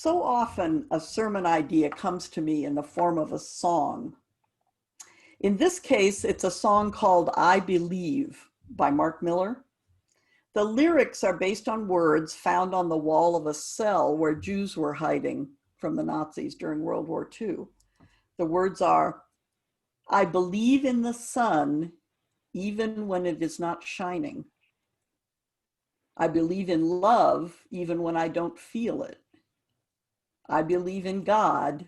So often a sermon idea comes to me in the form of a song. In this case, it's a song called I Believe by Mark Miller. The lyrics are based on words found on the wall of a cell where Jews were hiding from the Nazis during World War II. The words are, I believe in the sun even when it is not shining. I believe in love even when I don't feel it. I believe in God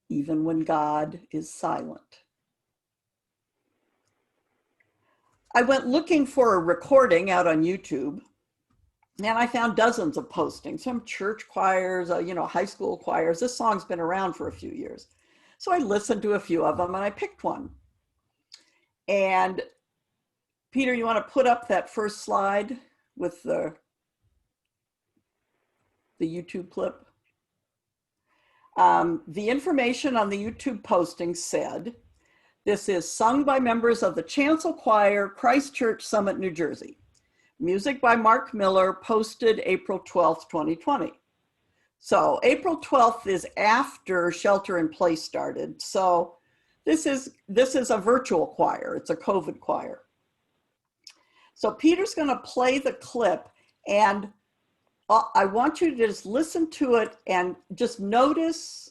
even when God is silent. I went looking for a recording out on YouTube, and I found dozens of postings, some church choirs, high school choirs. This song's been around for a few years. So I listened to a few of them and I picked one. And Peter, you want to put up that first slide with the YouTube clip? The information on the YouTube posting said, this is sung by members of the Chancel Choir, Christ Church Summit, New Jersey. Music by Mark Miller, posted April 12th, 2020. So April 12th is after shelter in place started. So this is a virtual choir. It's a COVID choir. So Peter's going to play the clip, and I want you to just listen to it and just notice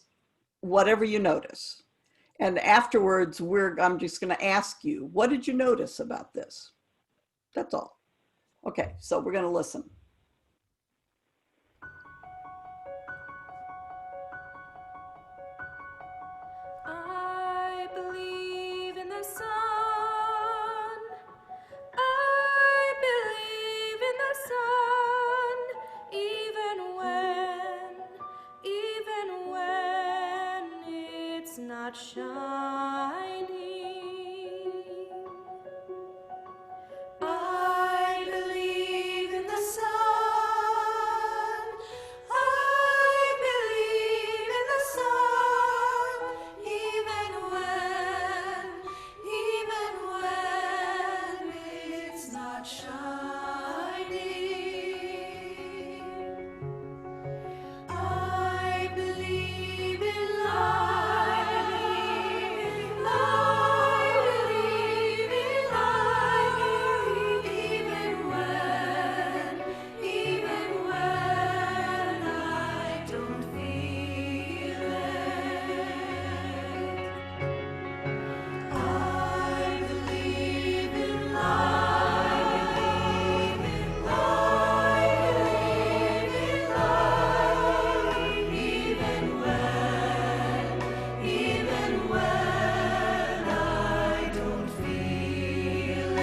whatever you notice. And afterwards, I'm just going to ask you, what did you notice about this? That's all. Okay, so we're going to listen. I believe in the sun. I believe in the sun, even when it's not shining. I believe in the sun. I believe in the sun, even when it's not shining. I believe in light. I believe in light, even when I don't feel it. I believe in light. I believe in light, even when I don't feel it.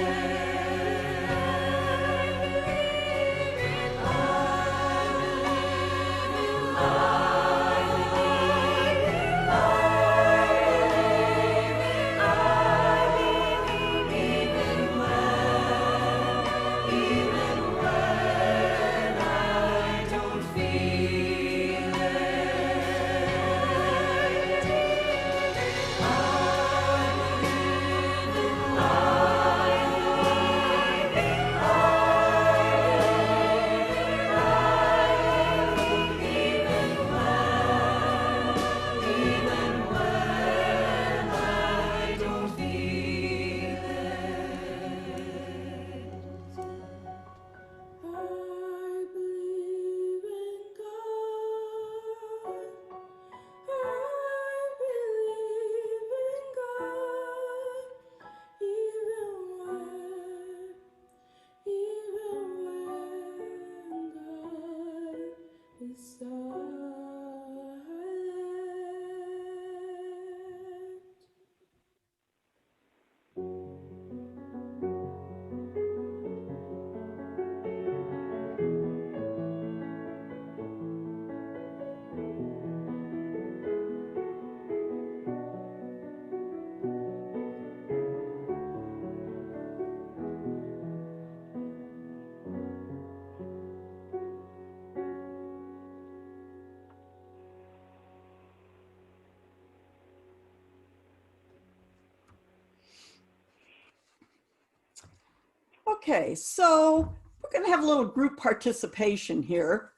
Okay, so we're going to have a little group participation here.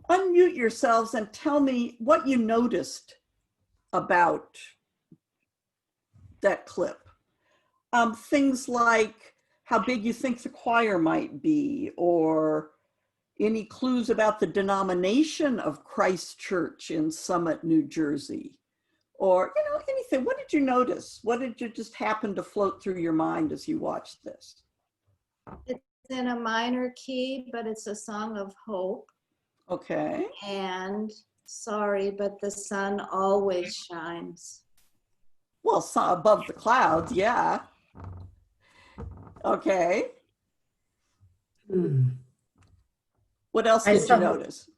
unmute yourselves and tell me what you noticed about that clip. Things like how big you think the choir might be, or any clues about the denomination of Christ Church in Summit, New Jersey, or anything. What did you notice? What did you just happen to float through your mind as you watched this? It's in a minor key, but it's a song of hope. Okay. And sorry, but the sun always shines. Well, above the clouds, yeah. Okay. What else did you notice?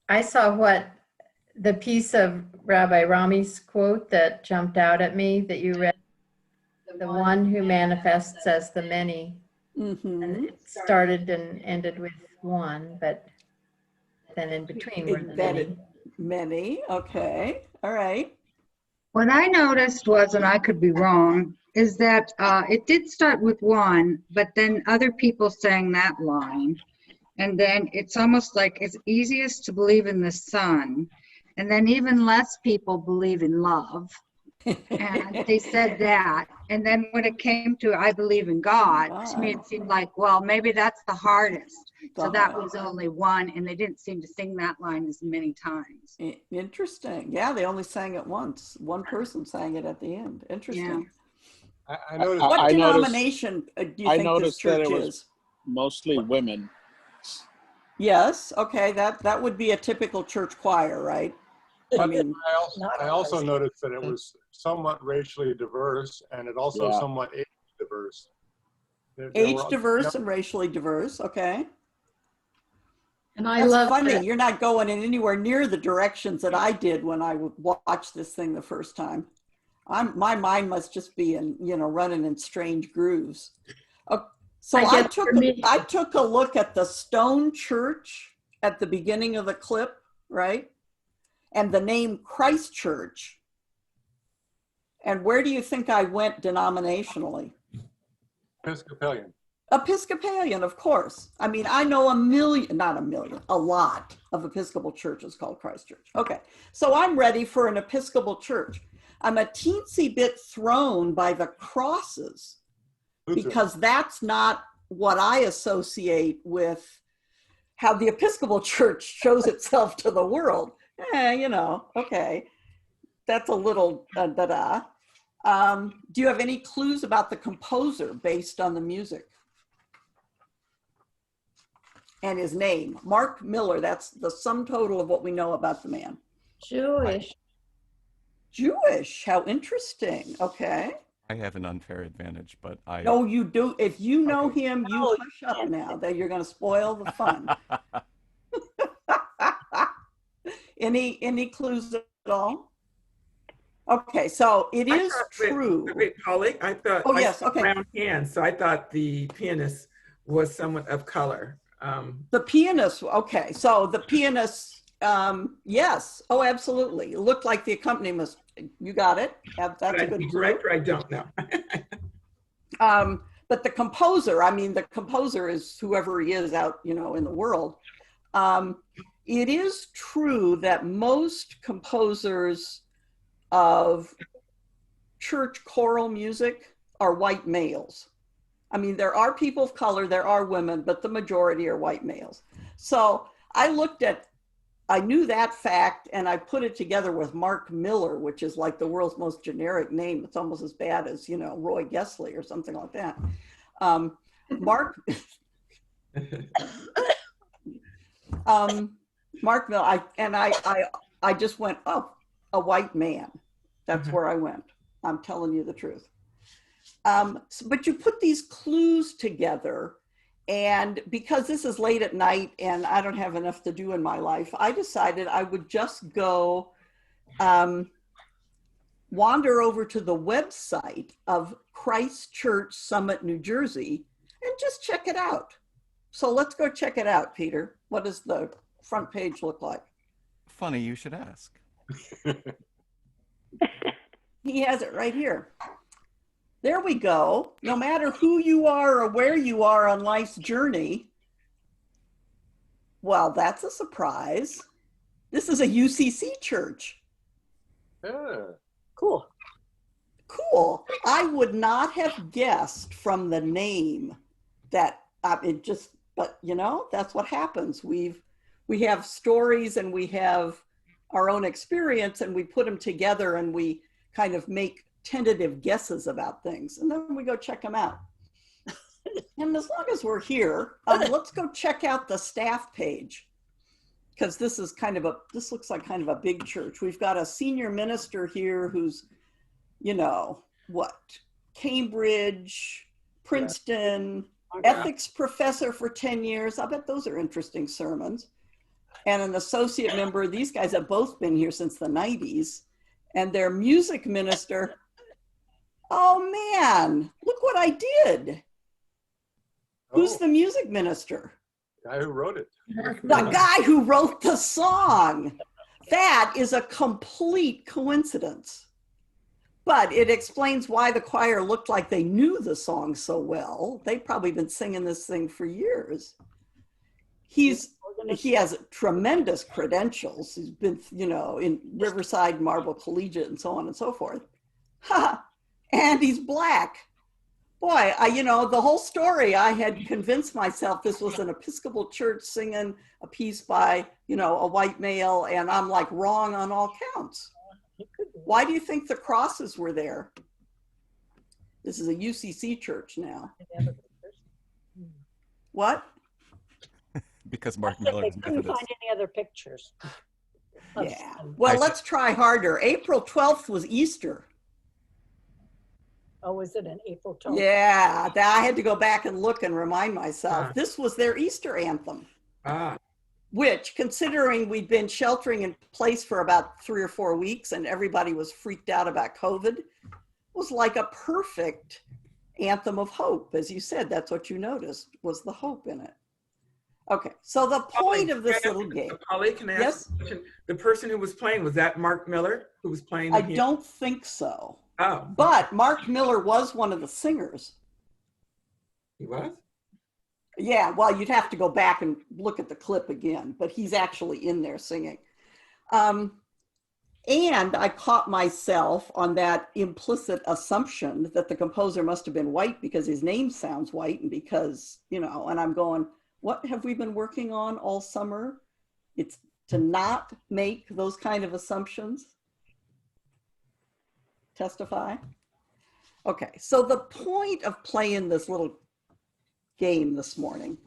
I saw the piece of Rabbi Rami's quote that jumped out at me that you read. The one who manifests as the many. Mm-hmm. And it started and ended with one, but then in between were the many. Many, okay, all right. What I noticed was, and I could be wrong, is that it did start with one, but then other people sang that line. And then it's almost like it's easiest to believe in the sun. And then even less people believe in love. And they said that. And then when it came to I believe in God, to me it seemed like, well, maybe that's the hardest. So that was only one, and they didn't seem to sing that line as many times. Interesting. Yeah, they only sang it once. One person sang it at the end. Interesting. Yeah. I noticed. What denomination do you think this church is? Mostly women. Yes. Okay. That would be a typical church choir, right? I mean, I also noticed that it was somewhat racially diverse, and it also somewhat age diverse. Age diverse and racially diverse. Okay. And I That's love funny. that. You're not going in anywhere near the directions that I did when I watched this thing the first time. My mind must just be in, running in strange grooves. So I took a look at the stone church at the beginning of the clip, right? And the name Christ Church. And where do you think I went denominationally? Episcopalian. Episcopalian, of course. I mean, I know a lot of Episcopal churches called Christ Church. Okay, so I'm ready for an Episcopal church. I'm a teensy bit thrown by the crosses because that's not what I associate with how the Episcopal Church shows itself to the world. Okay, that's a little da-da. Do you have any clues about the composer based on the music? And his name, Mark Miller. That's the sum total of what we know about the man. Jewish. Jewish, how interesting. Okay. I have an unfair advantage, but I... No, you do. If you know him, you hush up now that you're going to spoil the fun. Any clues at all? Okay, so it is true. Wait, Polly, I thought. Oh, yes, okay. Brown hands, so I thought the pianist was someone of color. The pianist, okay, so the pianist, yes, oh, absolutely. It looked like the accompanist. You got it. That's a good clue. Director, I don't know. But the composer is whoever he is out, in the world. It is true that most composers of church choral music are white males. I mean, there are people of color, there are women, but the majority are white males. So I knew that fact, and I put it together with Mark Miller, which is like the world's most generic name. It's almost as bad as, Roy Gessler or something like that. Mark Miller, I just went, oh, a white man. That's where I went. I'm telling you the truth. But you put these clues together, and because this is late at night and I don't have enough to do in my life, I decided I would just go wander over to the website of Christ Church Summit, New Jersey, and just check it out. So let's go check it out, Peter. What does the front page look like? Funny you should ask. He has it right here. There we go. No matter who you are or where you are on life's journey, Well, that's a surprise. This is a UCC church. Yeah. Cool. Cool. I would not have guessed from the name that it just, but you know, that's what happens. We have stories and we have our own experience and we put them together and we kind of make tentative guesses about things and then we go check them out. And as long as we're here, let's go check out the staff page, because this looks like kind of a big church. We've got a senior minister here who's, you know, what, Cambridge, Princeton, ethics professor for 10 years. I bet those are interesting sermons. And an associate member. These guys have both been here since the 90s. And their music minister. Oh man, look what I did. Who's the music minister? Guy who wrote it. The guy who wrote the song. That is a complete coincidence. But it explains why the choir looked like they knew the song so well. They've probably been singing this thing for years. He has tremendous credentials. He's been, you know, in Riverside, Marble Collegiate, and so on and so forth. Ha! And he's black. Boy, you know, the whole story, I had convinced myself this was an Episcopal church singing a piece by, you know, a white male, and I'm like wrong on all counts. Why do you think the crosses were there? This is a UCC church now. What? Because Mark Miller is Couldn't Methodist. find any other pictures. Yeah. Well, let's try harder. April 12th was Easter. Oh, was it an April 12th? Yeah, I had to go back and look and remind myself. Ah. This was their Easter anthem, Ah, which, considering we'd been sheltering in place for about 3 or 4 weeks and everybody was freaked out about COVID, was like a perfect anthem of hope. As you said, that's what you noticed, was the hope in it. Okay, so the point of this little game. Polly, can I ask a question? The person who was playing, was that Mark Miller who was playing? I the piano? don't think so. Oh, But Mark Miller was one of the singers. he was? Yeah, well, you'd have to go back and look at the clip again, but he's actually in there singing. And I caught myself on that implicit assumption that the composer must have been white because his name sounds white and because, you know, and I'm going, what have we been working on all summer? It's to not make those kind of assumptions. Testify. Okay, so the point of playing this little game this morning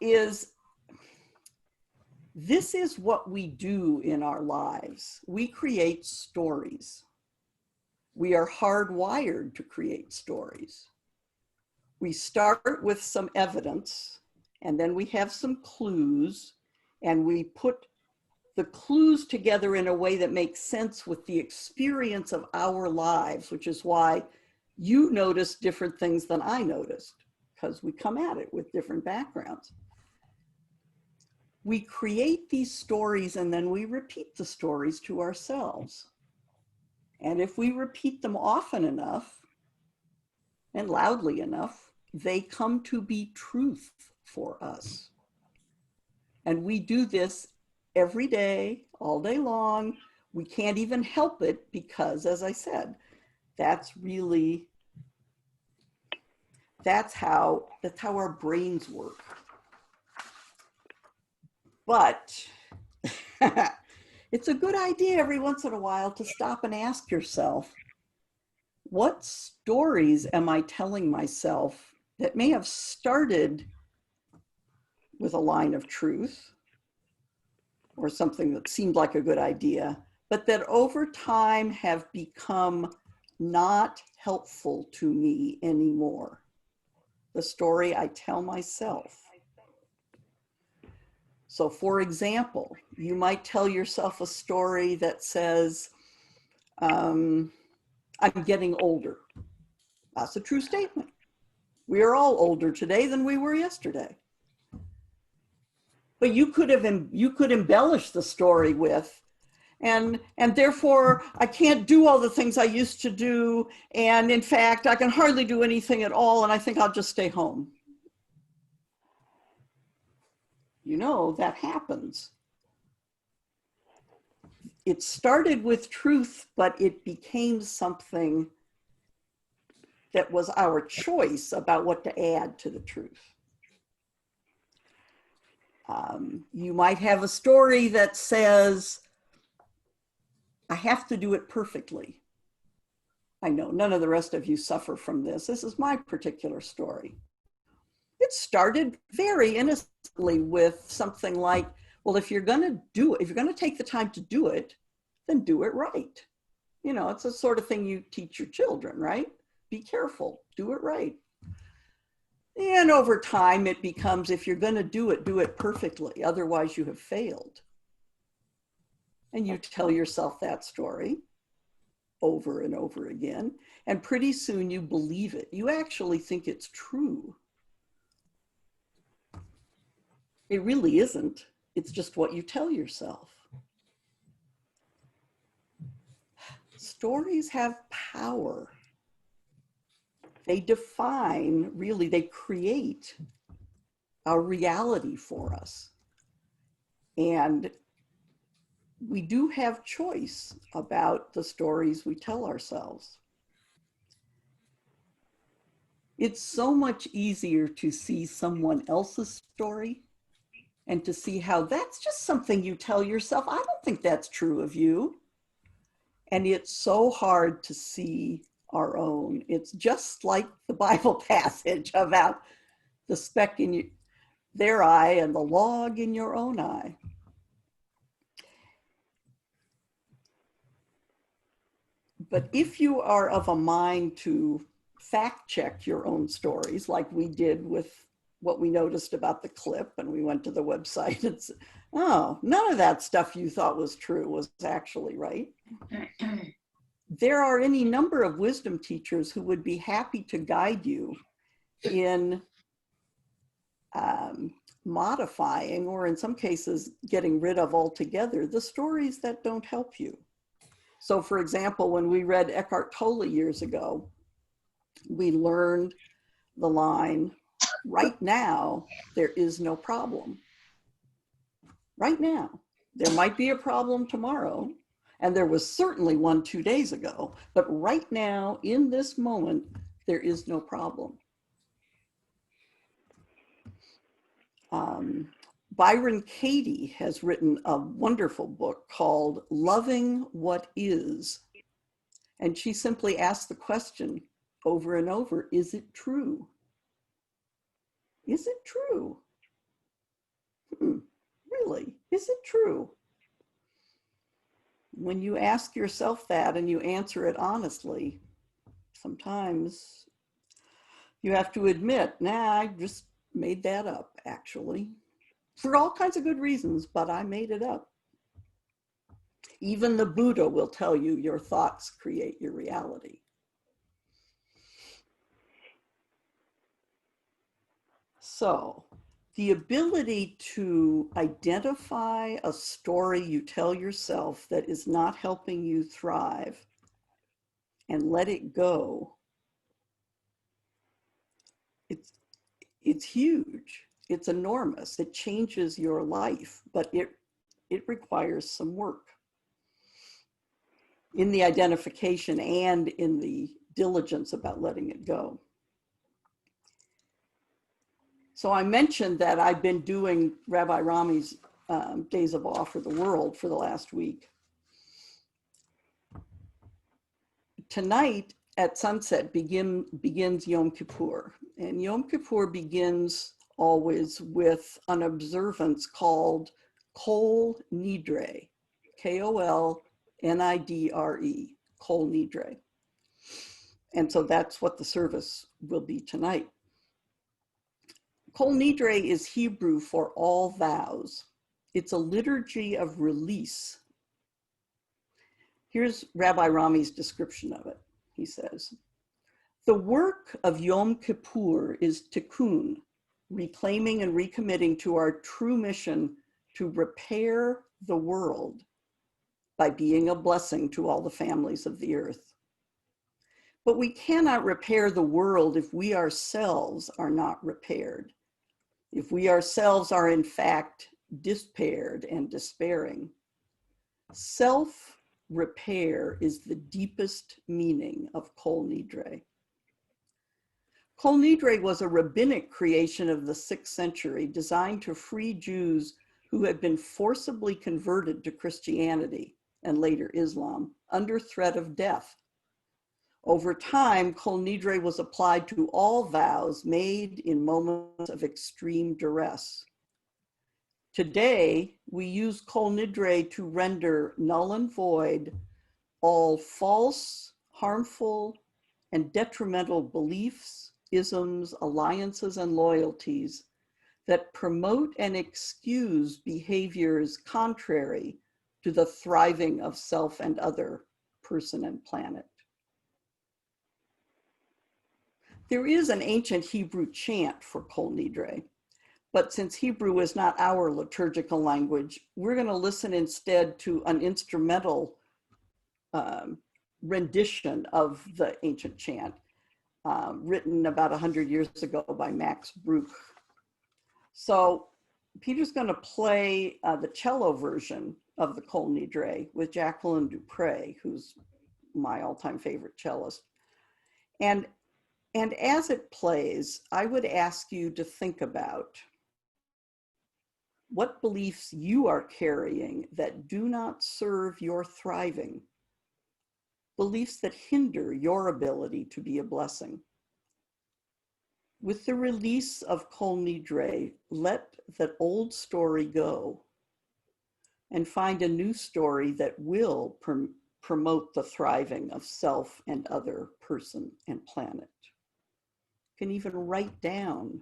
is this is what we do in our lives. We create stories. We are hardwired to create stories. We start with some evidence, and then we have some clues, and we put the clues together in a way that makes sense with the experience of our lives, which is why you notice different things than I noticed, because we come at it with different backgrounds. We create these stories and then we repeat the stories to ourselves. And if we repeat them often enough and loudly enough, they come to be truth for us. And we do this every day, all day long. We can't even help it because, as I said, that's how our brains work. But it's a good idea every once in a while to stop and ask yourself, what stories am I telling myself that may have started with a line of truth or something that seemed like a good idea, but that over time have become not helpful to me anymore? The story I tell myself. So for example, you might tell yourself a story that says, I'm getting older. That's a true statement. We are all older today than we were yesterday. But you could embellish the story with, and therefore I can't do all the things I used to do. And in fact, I can hardly do anything at all. And I think I'll just stay home. You know, that happens. It started with truth, but it became something that was our choice about what to add to the truth. You might have a story that says, I have to do it perfectly. I know none of the rest of you suffer from this. This is my particular story. It started very innocently with something like, well, if you're going to do it, if you're going to take the time to do it, then do it right. You know, it's the sort of thing you teach your children, right? Be careful, do it right. And over time, it becomes, if you're going to do it perfectly. Otherwise, you have failed. And you tell yourself that story over and over again. And pretty soon you believe it. You actually think it's true. It really isn't. It's just what you tell yourself. Stories have power. They define, really, they create our reality for us. And we do have choice about the stories we tell ourselves. It's so much easier to see someone else's story and to see how that's just something you tell yourself. I don't think that's true of you. And it's so hard to see our own. It's just like the Bible passage about the speck in their eye and the log in your own eye. But if you are of a mind to fact check your own stories, like we did with what we noticed about the clip, and we went to the website and said, oh, none of that stuff you thought was true was actually right. There are any number of wisdom teachers who would be happy to guide you in modifying, or in some cases, getting rid of altogether, the stories that don't help you. So for example, when we read Eckhart Tolle years ago, we learned the line, right now, there is no problem. Right now. There might be a problem tomorrow, and there was certainly one 2 days ago, but right now, in this moment, there is no problem. Byron Katie has written a wonderful book called Loving What Is. And she simply asks the question over and over, is it true? Is it true? Really, is it true? When you ask yourself that and you answer it honestly, sometimes you have to admit, nah, I just made that up, actually. For all kinds of good reasons, but I made it up. Even the Buddha will tell you your thoughts create your reality. So, the ability to identify a story you tell yourself that is not helping you thrive and let it go, it's huge. It's enormous. It changes your life, but it requires some work in the identification and in the diligence about letting it go. So I mentioned that I've been doing Rabbi Rami's Days of Awe for the World for the last week. Tonight at sunset begins Yom Kippur. And Yom Kippur begins always with an observance called Kol Nidre, K-O-L-N-I-D-R-E, Kol Nidre. And so that's what the service will be tonight. Kol Nidre is Hebrew for all vows. It's a liturgy of release. Here's Rabbi Rami's description of it. He says, the work of Yom Kippur is tikkun, reclaiming and recommitting to our true mission to repair the world by being a blessing to all the families of the earth. But we cannot repair the world if we ourselves are not repaired. if we ourselves are in fact despaired and despairing, self-repair is the deepest meaning of Kol Nidre. Kol Nidre was a rabbinic creation of the 6th century designed to free Jews who had been forcibly converted to Christianity and later Islam under threat of death. Over time, Kol Nidre was applied to all vows made in moments of extreme duress. Today, we use Kol Nidre to render null and void all false, harmful, and detrimental beliefs, isms, alliances, and loyalties that promote and excuse behaviors contrary to the thriving of self and other, person and planet. There is an ancient Hebrew chant for Kol Nidre, but since Hebrew is not our liturgical language, we're going to listen instead to an instrumental rendition of the ancient chant, written about 100 years ago by Max Bruch. So Peter's going to play the cello version of the Kol Nidre with Jacqueline Dupre, who's my all-time favorite cellist. And as it plays, I would ask you to think about what beliefs you are carrying that do not serve your thriving, beliefs that hinder your ability to be a blessing. With the release of Kol Nidre, let that old story go and find a new story that will promote the thriving of self and other, person and planet. You can even write down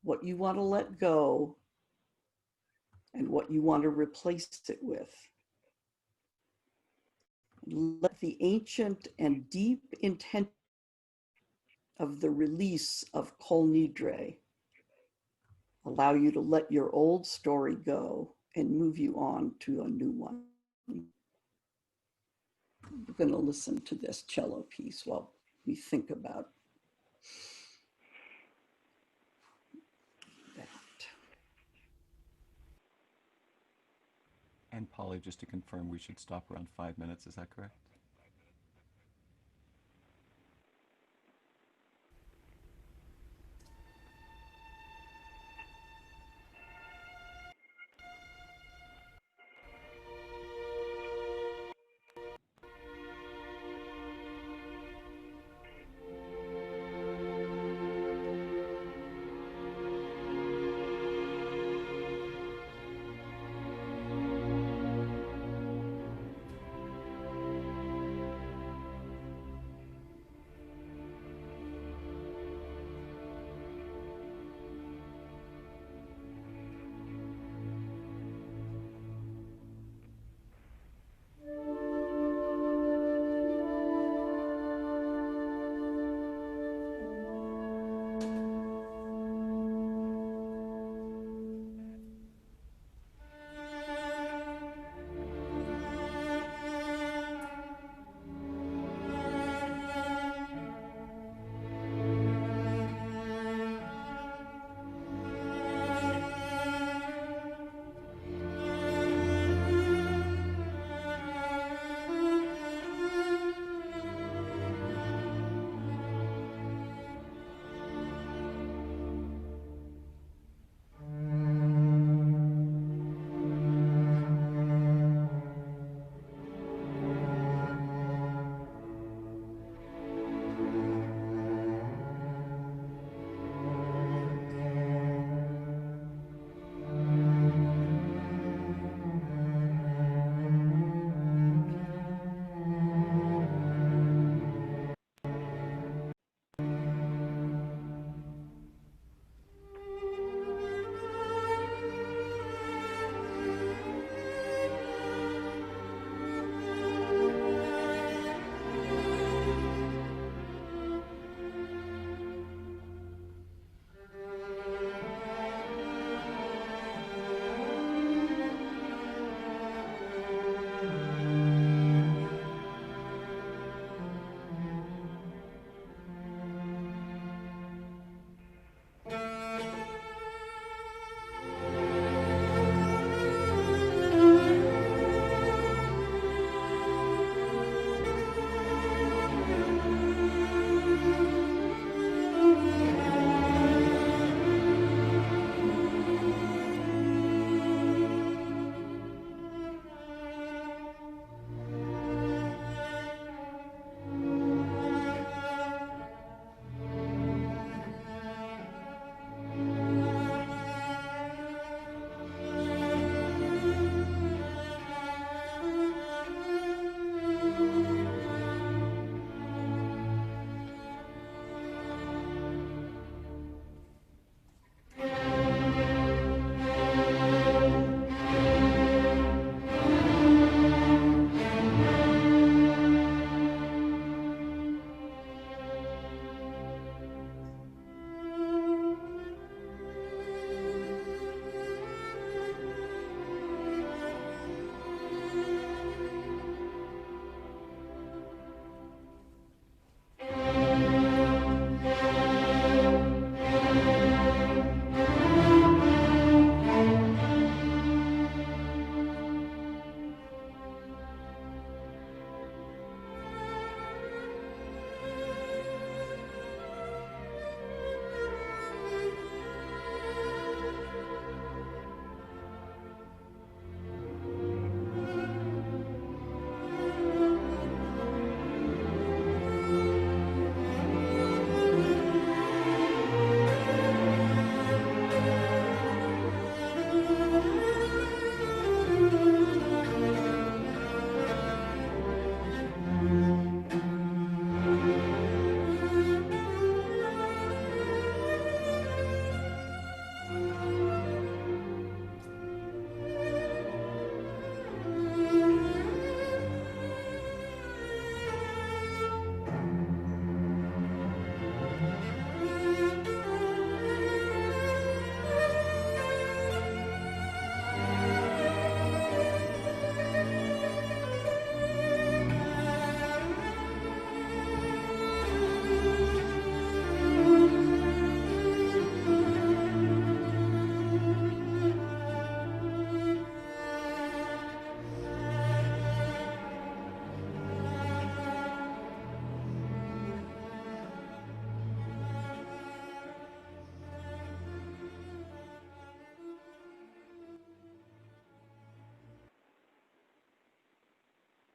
what you want to let go and what you want to replace it with. Let the ancient and deep intent of the release of Kol Nidre allow you to let your old story go and move you on to a new one. We're going to listen to this cello piece while we think about that. And Polly, just to confirm, we should stop around 5 minutes. Is that correct?